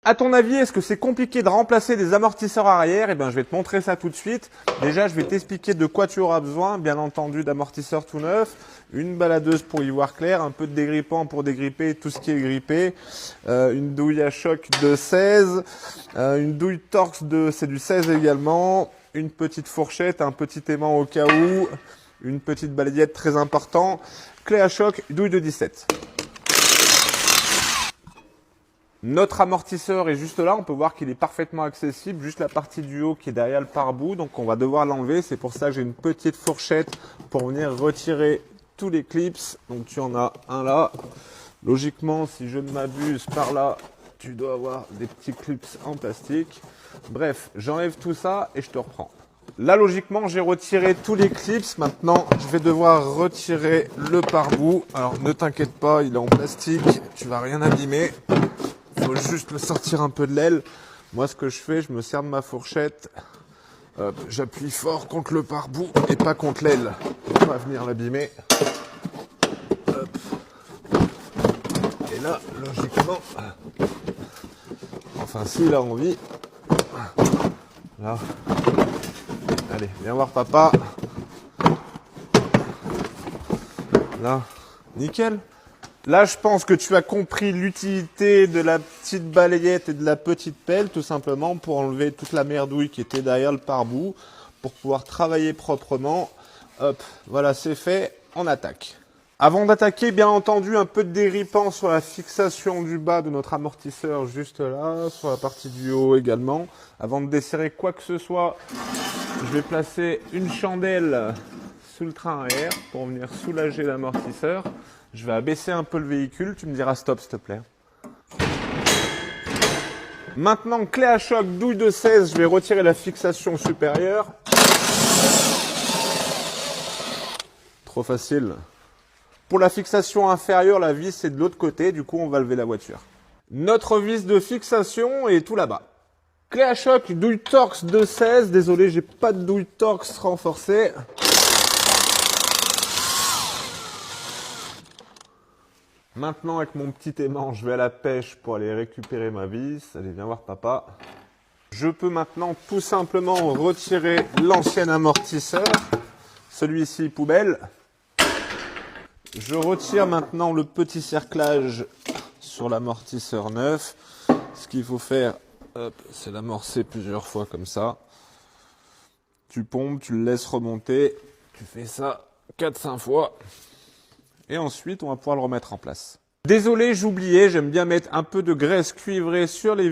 À ton avis, est-ce que c'est compliqué de remplacer des amortisseurs arrière? Eh bien, je vais te montrer ça tout de suite. Déjà, je vais t'expliquer de quoi tu auras besoin. Bien entendu, d'amortisseurs tout neufs, une baladeuse pour y voir clair, un peu de dégrippant pour dégripper tout ce qui est grippé, une douille à choc de 16, une douille Torx c'est du 16 également, une petite fourchette, un petit aimant au cas où, une petite balayette très important, clé à choc, douille de 17. Notre amortisseur est juste là, on peut voir qu'il est parfaitement accessible, juste la partie du haut qui est derrière le pare-boue, donc on va devoir l'enlever, c'est pour ça que j'ai une petite fourchette pour venir retirer tous les clips, donc tu en as un là, logiquement si je ne m'abuse par là, tu dois avoir des petits clips en plastique, bref, j'enlève tout ça et je te reprends. Là logiquement j'ai retiré tous les clips, maintenant je vais devoir retirer le pare-boue, alors ne t'inquiète pas, il est en plastique, tu vas rien abîmer. Il faut juste le sortir un peu de l'aile. Moi, ce que je fais, je me sers de ma fourchette. J'appuie fort contre le pare-boue et pas contre l'aile. On va venir l'abîmer. Et là, logiquement, enfin, s'il a envie, là, allez, viens voir papa. Là, nickel. Là, je pense que tu as compris l'utilité de la petite balayette et de la petite pelle, tout simplement pour enlever toute la merdouille qui était derrière le pare-boue, pour pouvoir travailler proprement. Hop, voilà, c'est fait, on attaque. Avant d'attaquer, bien entendu, un peu de dégrippant sur la fixation du bas de notre amortisseur, juste là, sur la partie du haut également. Avant de desserrer quoi que ce soit, je vais placer une chandelle sous le train arrière pour venir soulager l'amortisseur. Je vais abaisser un peu le véhicule, tu me diras stop s'il te plaît. Maintenant, clé à choc, douille de 16, je vais retirer la fixation supérieure. Trop facile. Pour la fixation inférieure, la vis est de l'autre côté, du coup on va lever la voiture. Notre vis de fixation est tout là-bas. Clé à choc, douille Torx de 16, désolé j'ai pas de douille Torx renforcée. Maintenant, avec mon petit aimant, je vais à la pêche pour aller récupérer ma vis. Allez, viens voir papa. Je peux maintenant tout simplement retirer l'ancien amortisseur. Celui-ci, poubelle. Je retire maintenant le petit cerclage sur l'amortisseur neuf. Ce qu'il faut faire, c'est l'amorcer plusieurs fois comme ça. Tu pompes, tu le laisses remonter. Tu fais ça 4-5 fois. Et ensuite, on va pouvoir le remettre en place. Désolé, j'oubliais, j'aime bien mettre un peu de graisse cuivrée sur les vis.